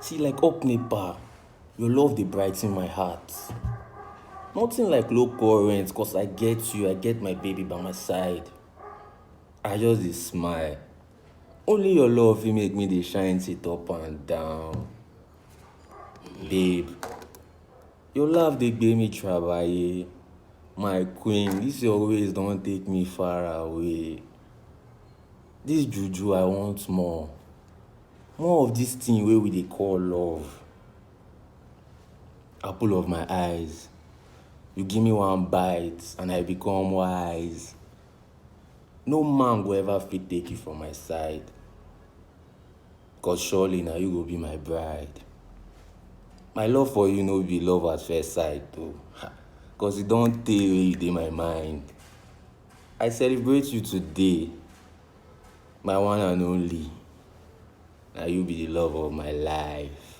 See, like up Nepa, your love dey brighten my heart. Nothing like low current, cause I get you, I get my baby by my side. I just dey smile. Only your love fit make me dey shine sit up and down. Babe, your love dey gbé me trabaye. My queen, this your ways don take me far away. This juju I want more. More of this thing wey we dey call love. Apple of my eyes. You give me one bite and I become wise. No man go ever fit take you from my side. Cause surely now you go be my bride. My love for you no be love at first sight though. Cause it don tey wey you dey my mind. I celebrate you today. My one and only. Now you be the love of my life.